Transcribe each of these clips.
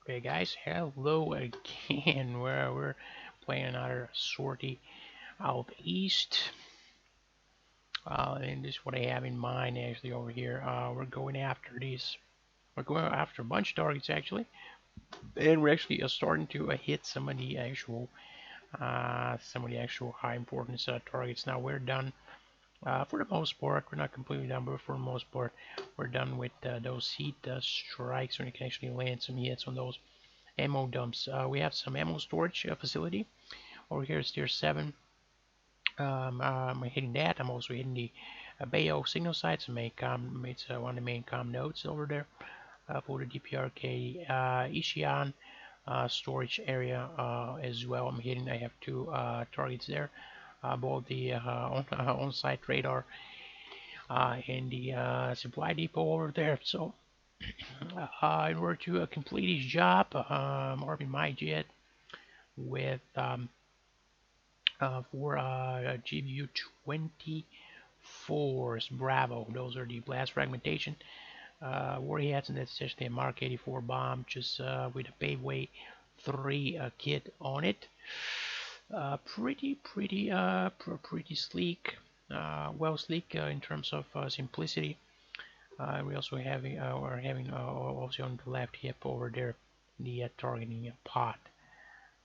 Okay, guys, hello again. We're playing another sortie out east. And this is what I have in mind actually over here. We're going after these. We're going after a bunch of targets actually, and we're actually starting to hit some of the actual high importance targets. Now we're done. For the most part, we're not completely done, but for the most part, we're done with those heat strikes when you can actually land some hits on those ammo dumps. We have some ammo storage facility over here. It's tier 7. I'm hitting that. I'm also hitting the Bayo signal sites. It's one of the main com nodes over there for the DPRK Ishian storage area as well. I have two targets there, both the on-site radar and the supply depot over there. So in order to complete his job, Army My Jet with for GBU 24's Bravo. Those are the blast fragmentation warheads, and that's essentially a Mark 84 bomb just with a Payway 3 kit on it. Pretty sleek. Well sleek in terms of simplicity. We also are having also on the left hip over there the targeting pod.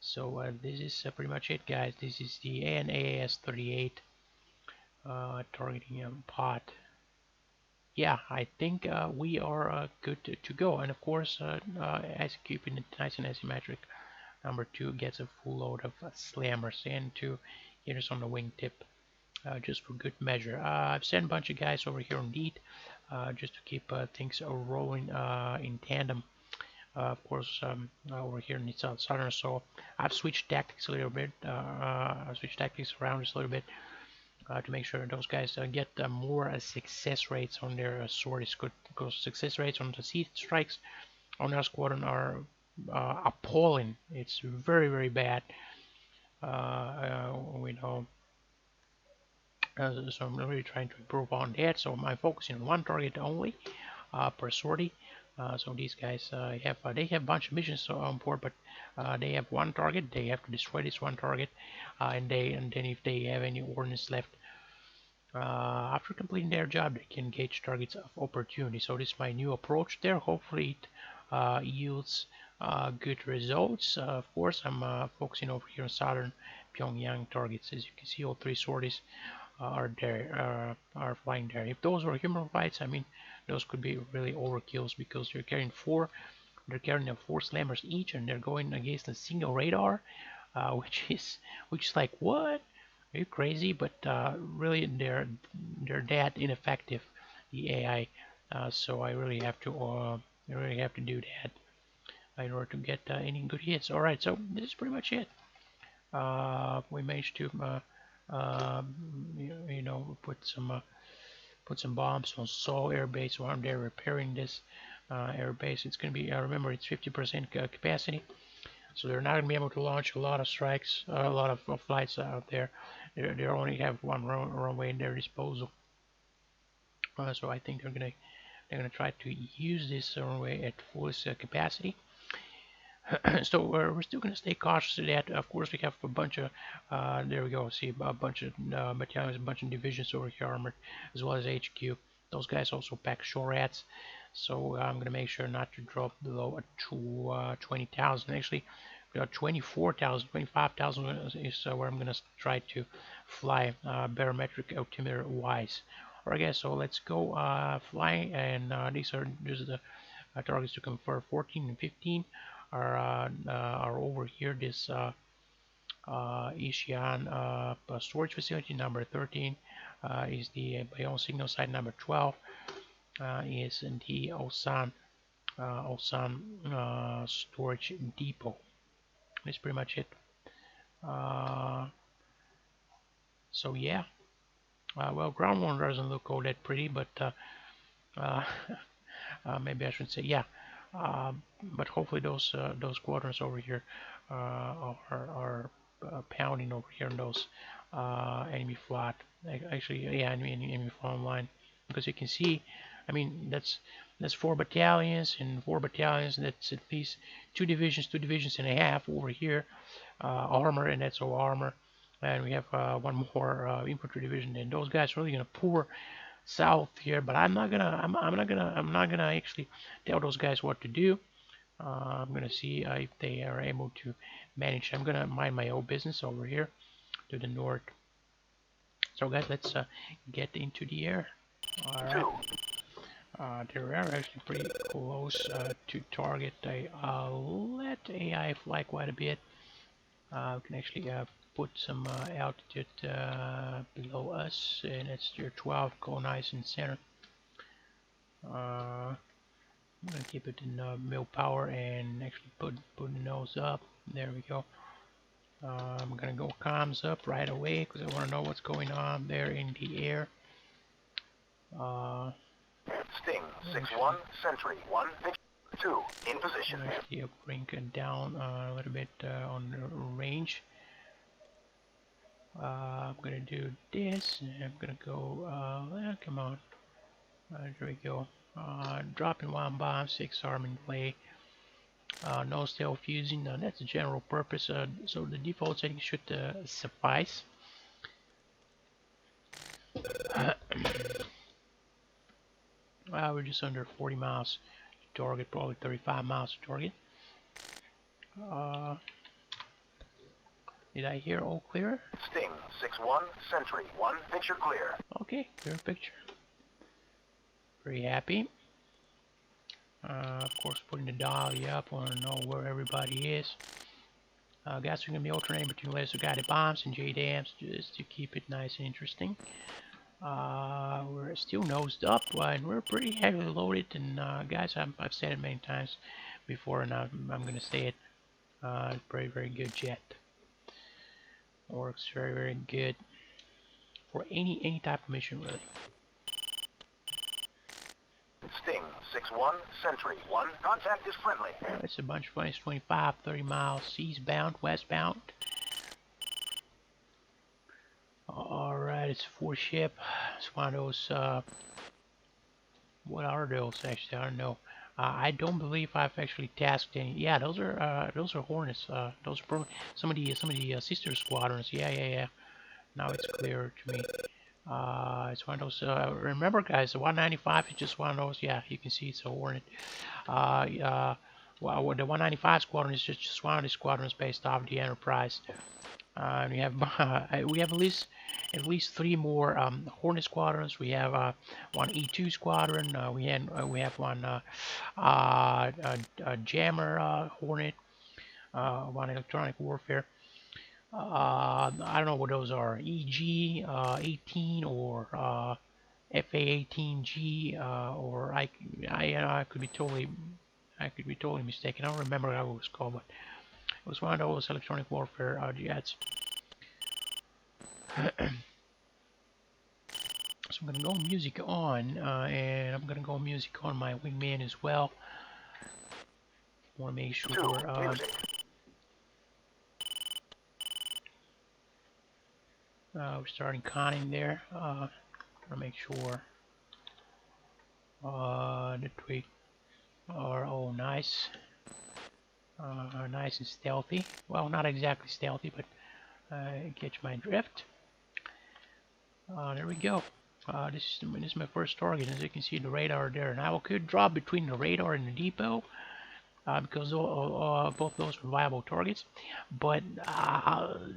So this is pretty much it, guys. This is the ANAS 38 targeting pod. Yeah, I think we are good to go. And of course, as keeping it nice and asymmetric, number 2 gets a full load of slammers and 2 hitters on the wingtip, just for good measure. I've sent a bunch of guys over here on lead, just to keep things rolling in tandem. Of course, over here in the southern, so I've switched tactics a little bit. I've switched tactics around just a little bit to make sure those guys get more success rates on their swords, because success rates on the seed strikes on our squadron are appalling. It's very bad. We know. So I'm really trying to improve on that. So I'm focusing on one target only per sortie. So these guys they have a bunch of missions on board, but they have one target. They have to destroy this one target, and then if they have any ordnance left, after completing their job, they can engage targets of opportunity. So this is my new approach there. Hopefully it yields good results. Of course, I'm focusing over here on southern Pyongyang targets. As you can see, all 3 sorties are there, are flying there. If those were human fights, I mean, those could be really overkills, because they're carrying 4 slammers each, and they're going against a single radar, which is like, what? Are you crazy? But really, they're that ineffective, the AI. So I really have to do that in order to get any good hits. All right, so this is pretty much it. We managed to put some bombs on Seoul Air Base while they're repairing this air base. It's going to be, remember, it's 50% capacity, so they're not going to be able to launch a lot of strikes, a lot of flights out there. They only have one runway in their disposal. So I think they're gonna try to use this runway at fullest capacity. So we're still going to stay cautious of that. Of course, we have a bunch of, there we go, see a bunch of battalions, a bunch of divisions over here armored, as well as HQ. Those guys also pack shore rats, so I'm going to make sure not to drop below 20,000. Actually, 24,000, 25,000 is where I'm going to try to fly barometric altimeter wise. Alright guys, so let's go flying, and these are the targets to confirm. 14 and 15 are over here. This Ishian storage facility. Number 13 is the Bayon signal site. Number 12 is the Osan storage depot. That's pretty much it. So yeah, well, ground one doesn't look all that pretty, but maybe I should say yeah. But hopefully those squadrons over here are pounding over here on those enemy flat. Actually, yeah, enemy flat line, because you can see. I mean, that's That's 4 battalions, and 4 battalions, that's at least 2 divisions and a half over here, armor, and that's all armor. And we have one more infantry division, and those guys are really gonna pour south here. But I'm not gonna actually tell those guys what to do. I'm gonna see if they are able to manage. I'm gonna mind my own business over here to the north. So guys, let's get into the air. All right. They are actually pretty close to target. They let AI fly quite a bit. We can actually put some altitude below us, and it's tier 12. Go nice and center. I'm gonna keep it in mill power and actually put the nose up. There we go. I'm gonna go comms up right away because I want to know what's going on there in the air. Sting 6-1, Sentry 1, 2 in position. Actually, bring it down a little bit on the range. I'm gonna do this. And I'm gonna go. Come on. There we go. Dropping 1 bomb, 6 arming delay. No stealth fusing. That's a general purpose. So the default settings should suffice. We're just under 40 miles to target, probably 35 miles to target. Did I hear all clear? Sting 6-1, Sentry 1, picture clear. Okay, clear picture. Very happy. Of course, putting the dolly up. Want to know where everybody is. Guys, we're gonna be alternating between laser guided bombs and JDAMs just to keep it nice and interesting. We're still nosed up, and we're pretty heavily loaded. And guys, I've said it many times before, and I'm gonna say it. Very, very good jet. Works very, very good for any type of mission, really. Sting 6-1, Sentry 1, contact is friendly. It's a bunch of fun. It's 25, 30 miles eastbound, westbound. Alright, it's a 4-ship. It's one of those, what are those actually? I don't know. I don't believe I've actually tasked any. Yeah, those are Hornets. Those are probably some of the sister squadrons. Yeah. Now it's clear to me. It's one of those. Remember, guys, the 195 is just one of those. Yeah, you can see it's a Hornet. Well, the 195 squadron is just one of the squadrons based off the Enterprise. We have at least 3 more Hornet squadrons. We have one E2 squadron. We have one jammer Hornet, one electronic warfare. I don't know what those are. EG 18 or FA-18G, or I could be totally mistaken. I don't remember how it was called, but it was one of those electronic warfare jets. So I'm gonna go music on, and I'm gonna go music on my wingman as well. Want to make sure we're starting conning there. Want to make sure that we are all nice, nice and stealthy. Well, not exactly stealthy, but catch my drift. There we go. This is my first target. As you can see, the radar there. Now I could drop between the radar and the depot, because both those are viable targets, but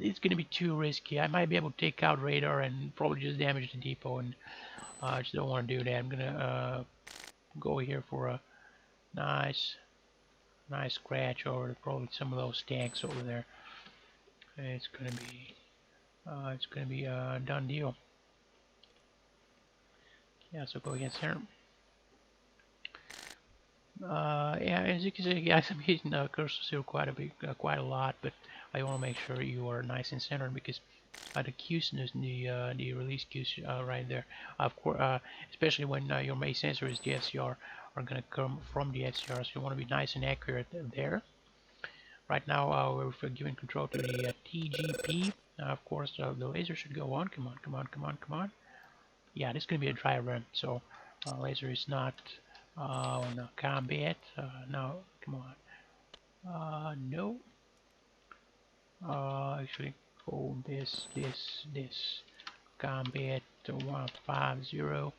it's going to be too risky. I might be able to take out radar and probably just damage the depot, and I just don't want to do that. I'm going to go here for a nice scratch over probably some of those tanks over there. And it's going to be a done deal. Yeah, so go against center. Yeah, as you can see, guys, I'm hitting the cursor here quite a lot, but I want to make sure you are nice and centered, because the cues, the release cues right there, of course, especially when your main sensor is the FCR, are going to come from the FCR, so you want to be nice and accurate there. Right now, we're giving control to the TGP. Of course, the laser should go on. Come on. Yeah, this is going to be a dry run, so laser is not Oh no, combat. No, come on. No. Actually, hold this. Combat 150.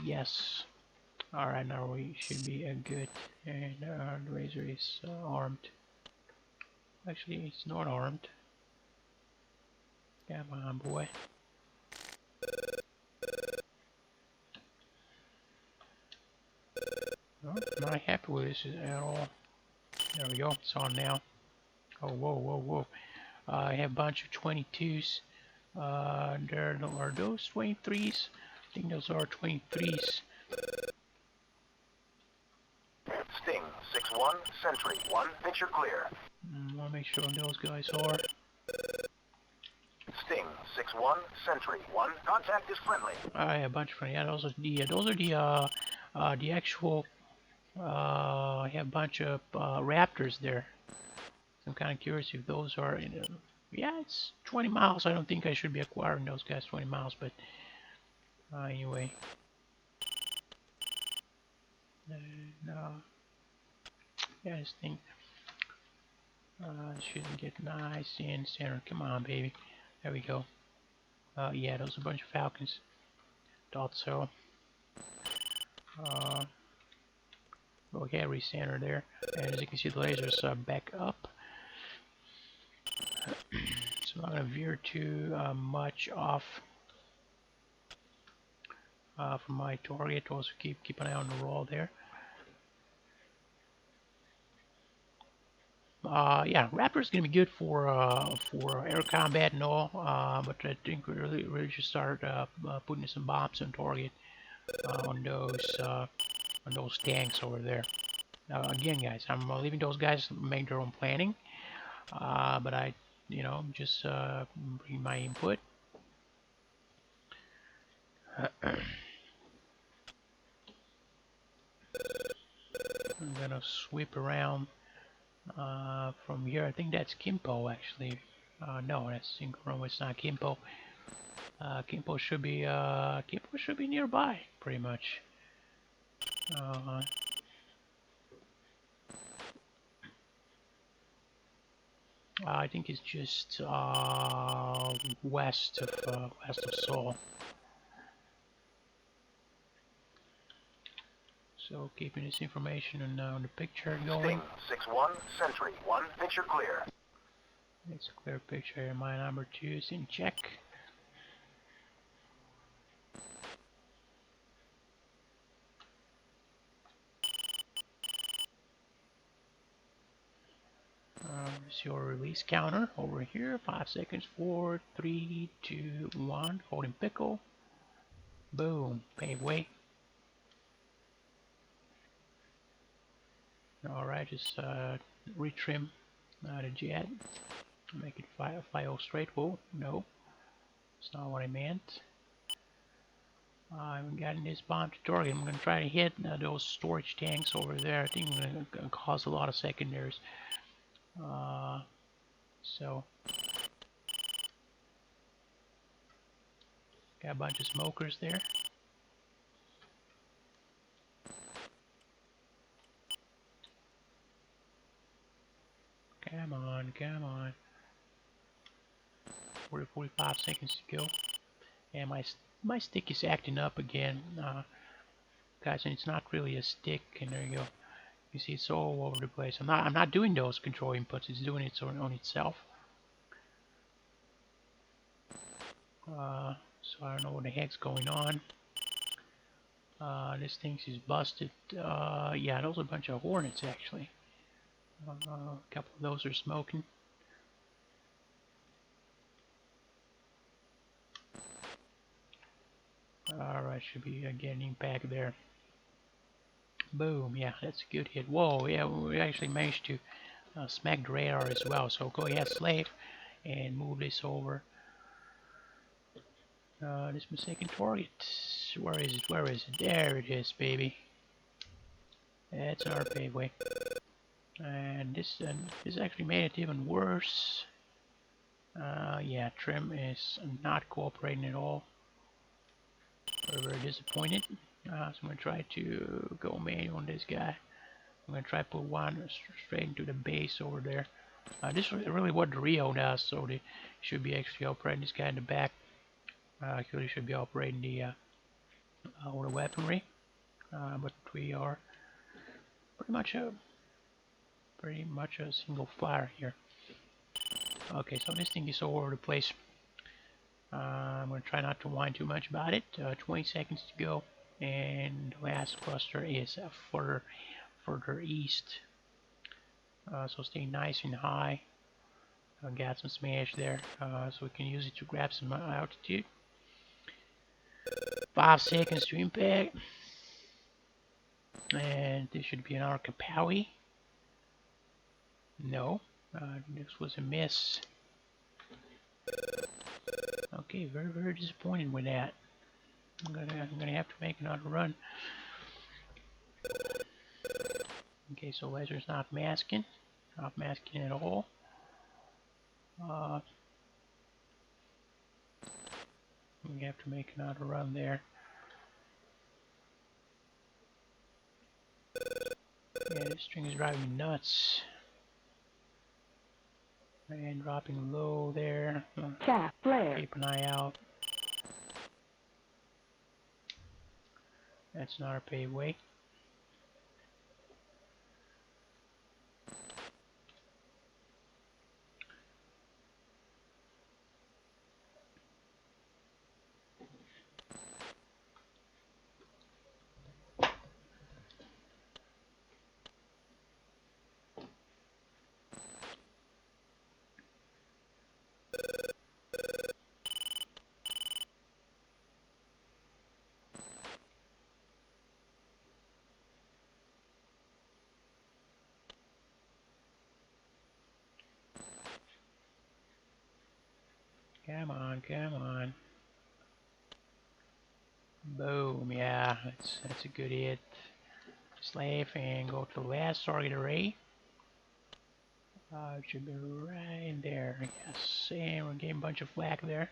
Yes. Alright, now we should be good. And the razor is armed. Actually, it's not armed. Come on, boy. No, I'm not happy with this at all. There we go, it's on now. Oh, whoa. I have a bunch of 22s. Are those 23s? I think those are 23s. Sting 6-1, Sentry 1, picture clear. Wanna make sure those guys are. Sting 6-1, Sentry 1, contact is friendly. I have a bunch of friends. Yeah, those are the actual. I have a bunch of raptors there. So I'm kind of curious if those are in. Yeah, it's 20 miles. I don't think I should be acquiring those guys 20 miles, but anyway. No. Yeah, this thing shouldn't get nice in center. Come on, baby. There we go. Yeah, those are a bunch of falcons. Thought so. Go ahead, recenter there. And as you can see, the laser's back up. So I'm not going to veer too much off from my target. Also keep an eye on the roll there. Yeah, Raptor's gonna be good for air combat and all, but I think we really should start putting some bombs on target on those tanks over there. Again, guys, I'm leaving those guys make their own planning, but I, just bring my input. I'm gonna sweep around from here. I think that's Kimpo actually. No, that's Synchro. It's not Kimpo. Kimpo should be nearby, pretty much. I think it's just west of Seoul. So keeping this information on the picture going. Sting 6-1, Sentry 1, picture clear. It's a clear picture here. My number 2 is in check. Here's your release counter over here. 5 seconds. 4, 3, 2, 1. Holding pickle. Boom. Pave way. Alright, just retrim the jet. Make it fly all straight. Whoa, no. That's not what I meant. I haven't gotten this bomb to target. I'm going to try to hit those storage tanks over there. I think I'm going to cause a lot of secondaries. So, got a bunch of smokers there. Come on. 45 seconds to go. And my stick is acting up again. Guys, and it's not really a stick. And there you go. You see, it's all over the place. I'm not doing those control inputs. It's doing it on itself. So I don't know what the heck's going on. This thing is busted. Yeah, those are a bunch of hornets actually. A couple of those are smoking. Alright, should be getting back there. Boom, yeah, that's a good hit. Whoa, yeah, we actually managed to smack the radar as well. So go ahead, slave, and move this over. This is my second target. Where is it? There it is, baby. That's our paveway. And this actually made it even worse. Yeah, trim is not cooperating at all. We're very disappointed. So I'm gonna try to go main on this guy. I'm gonna try to put one straight into the base over there. This is really what the Rio does, so they should be actually operating this guy in the back. Actually should be operating the all the weaponry, but we are pretty much a single fire here. Okay, so this thing is all over the place. I'm gonna try not to whine too much about it. 20 seconds to go, and the last cluster is further east. So stay nice and high. Got some smash there, so we can use it to grab some altitude. 5 seconds to impact, and this should be another Kapowie. No, this was a miss. Okay, very disappointed with that. I'm gonna have to make another run. Okay, so laser's not masking at all. We have to make another run there. Yeah, this string is driving me nuts. And dropping low there. Keep an eye out. That's not our paveway. Come on, come on. Boom, yeah, that's a good hit. Slave and go to the last target array. It should be right in there. Yes, and we're getting a bunch of flak there.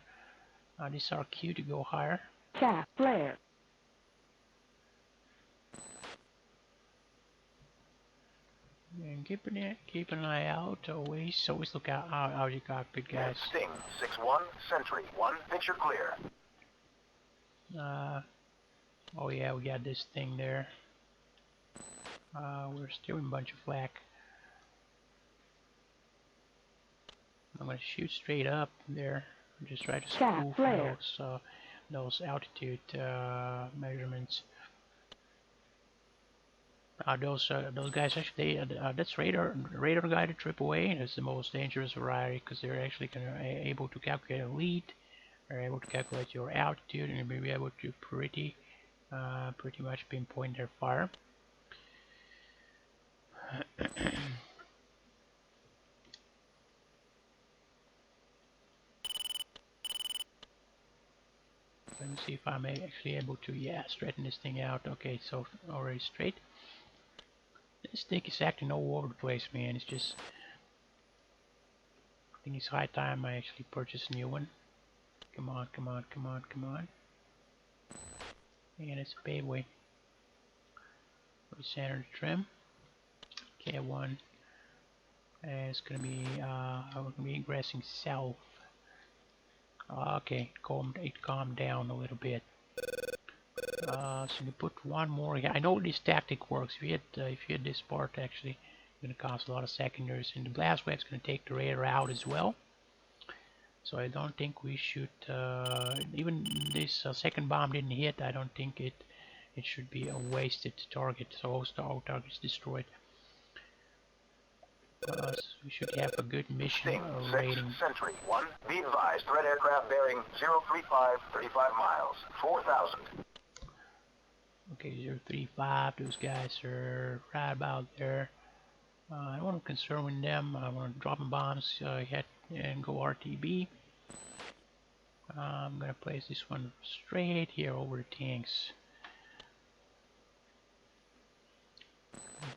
This is our cue to go higher. Flare. And keep an eye out. Always look out your cockpit, guys. Sting 6-1, Sentry 1, picture clear. Oh yeah, we got this thing there. We're stealing a bunch of flak. I'm gonna shoot straight up there. Just try to spoof those altitude measurements. Those guys actually, that's radar guided trip away. It's the most dangerous variety because they're actually able to calculate a lead. They're able to calculate your altitude and you'll be able to pretty much pinpoint their fire. Let me see if I'm actually able to, yeah, straighten this thing out. Okay, so already straight. This thing is acting all over the place, man. It's just, I think it's high time I actually purchase a new one. Come on, come on, come on, come on. And it's a paveway. We center the trim. K1. And it's gonna be ingressing south. Okay, it calmed down a little bit. So you put one more. Yeah, I know this tactic works. If you hit this part, actually, it's gonna cost a lot of secondaries, and the blast wave's gonna take the radar out as well. So I don't think we should. Even this second bomb didn't hit. I don't think it should be a wasted target. So all targets destroyed. So we should have a good mission rating. Sentry 1, be advised, threat aircraft bearing 035, 35 miles, 4,000. Okay, 035, those guys are right about there. I don't want to concern with them. I want to drop them bombs, hit and go RTB. I'm gonna place this one straight here over the tanks.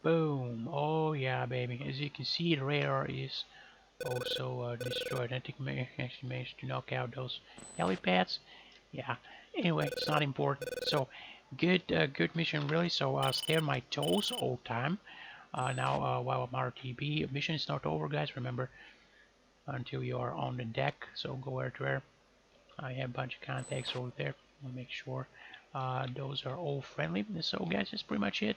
Boom! Oh yeah, baby. As you can see, the radar is also destroyed. I think I actually managed to knock out those helipads. Yeah. Anyway, it's not important. So Good mission really. So stay on my toes all time. Now while I'm RTB, mission is not over, guys. Remember until you are on the deck. So go everywhere. I have a bunch of contacts over there. I'll make sure those are all friendly. So guys, that's pretty much it.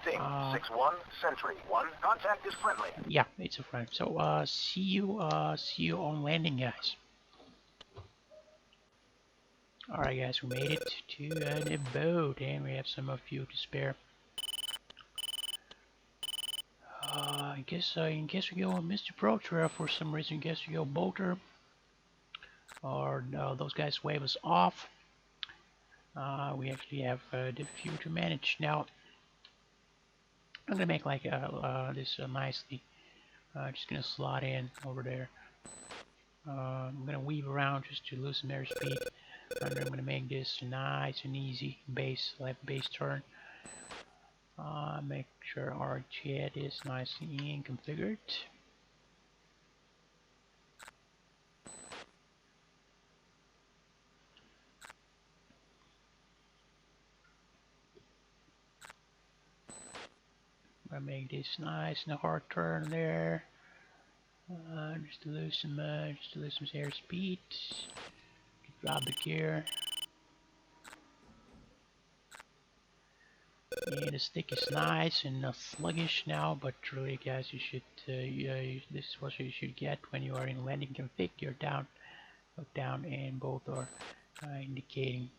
Sting 6-1, Sentry 1. Contact is friendly. Yeah, it's a friend. So see you on landing, guys. Alright guys, we made it to the boat and we have some fuel to spare. I guess we go on Mr. Protra for some reason. Guess we go Bolter, or those guys wave us off. We actually have the fuel to manage. Now I'm gonna make like this nicely. Just gonna slot in over there. I'm gonna weave around just to lose some airspeed. And I'm gonna make this nice and easy left base turn. Make sure our jet is nicely in configured. I make this nice and a hard turn there. Just to lose some airspeed. Drop the gear. And the stick is nice and sluggish now, but really, guys, you should this is what you should get when you are in landing config. You're down, look down, and both are indicating.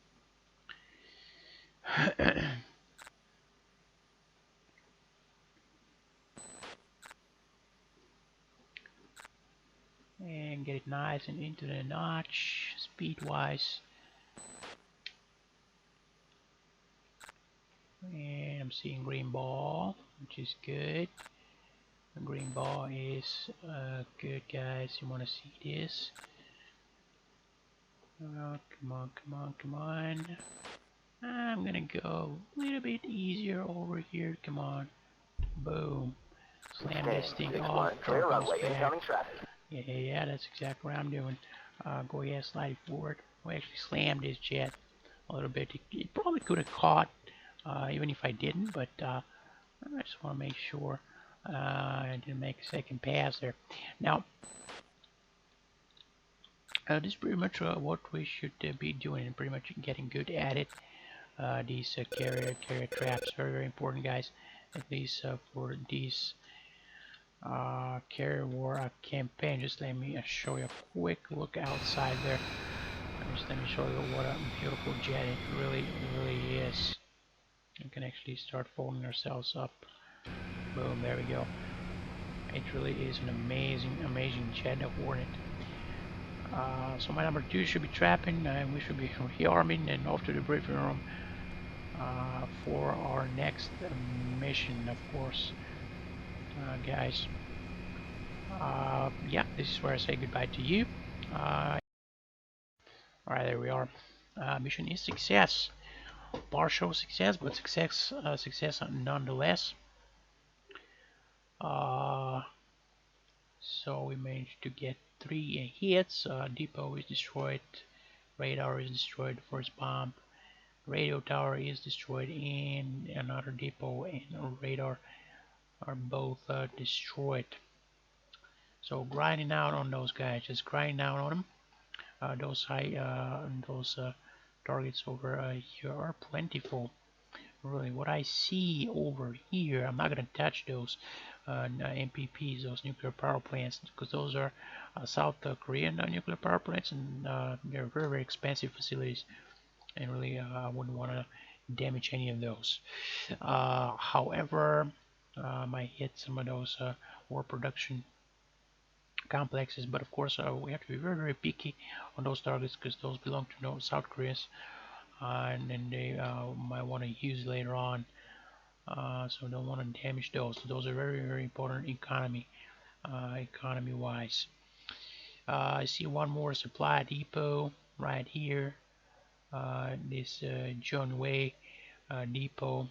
And get it nice and into the notch, speed-wise. And I'm seeing green ball, which is good. The green ball is good, guys. You want to see this? Oh, come on, come on, come on. I'm gonna go a little bit easier over here. Come on. Boom. Slam this thing off. Clear runway, incoming traffic. Yeah, that's exactly what I'm doing. Go ahead, slide it forward. We actually slammed this jet a little bit. It probably could have caught, even if I didn't, but I just want to make sure I didn't make a second pass there. Now, this is pretty much what we should be doing, and pretty much getting good at it. These carrier traps, very important, guys. At least for these carrier war campaign. Just let me show you a quick look outside there. Just let me show you what a beautiful jet it really is. We can actually start folding ourselves up. Boom, there we go. It really is an amazing jet, of Hornet. So my number 2 should be trapping, and we should be rearming and off to the briefing room for our next mission, of course, guys. Yeah, this is where I say goodbye to you. Alright, there we are. Mission is success. Partial success, but success nonetheless. So we managed to get 3 hits. Depot is destroyed. Radar is destroyed. First bomb. Radio tower is destroyed, and another depot and radar are both destroyed. So grinding out on those guys, just grinding out on them. Those targets over here are plentiful. Really, what I see over here, I'm not gonna touch those MPPs, those nuclear power plants, because those are South Korean nuclear power plants, and they're very expensive facilities, and really I wouldn't want to damage any of those. However, I might hit some of those war production complexes, but of course we have to be very picky on those targets, because those belong to South Koreans, and then they might want to use later on, so don't want to damage those. Those are very important economy wise. I see one more supply depot right here, this John Way depot.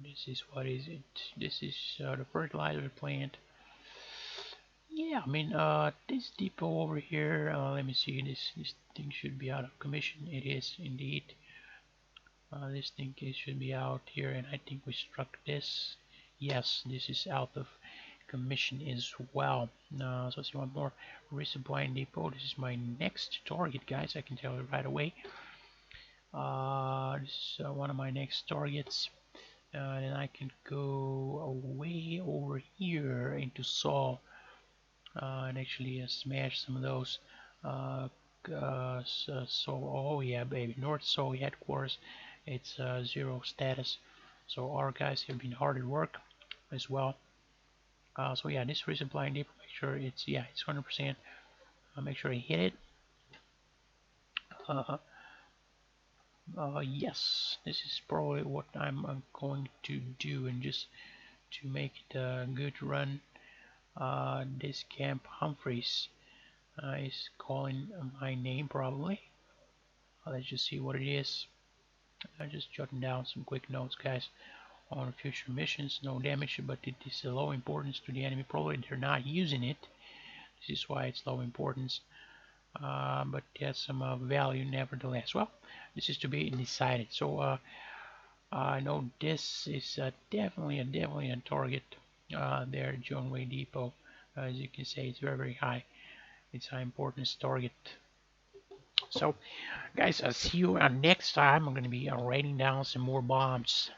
This is, what is it? This is the fertilizer plant. Yeah, I mean, this depot over here, let me see, this thing should be out of commission. It is indeed. This thing should be out here, and I think we struck this. Yes, this is out of commission as well. So let's see one more resupply depot. This is my next target, guys. I can tell you right away. This is one of my next targets. Then I can go way over here into Saw and actually smash some of those. Oh yeah, baby, North Seoul headquarters. It's 0 status, so our guys have been hard at work as well. So yeah, this resupply depot, make sure it's, yeah, it's 100%. Make sure I hit it. Uh, yes, this is probably what I'm going to do, and just to make it a good run. This Camp Humphreys is calling my name probably. Let's just see what it is. I'm just jotting down some quick notes, guys, on future missions. No damage, but it is a low importance to the enemy. Probably they're not using it. This is why it's low importance. But it has some value nevertheless. Well, this is to be decided. So I know this is definitely a target there, John Way Depot. As you can see, it's very high. It's an importance target. So, guys, I'll see you next time. I'm going to be writing down some more bombs.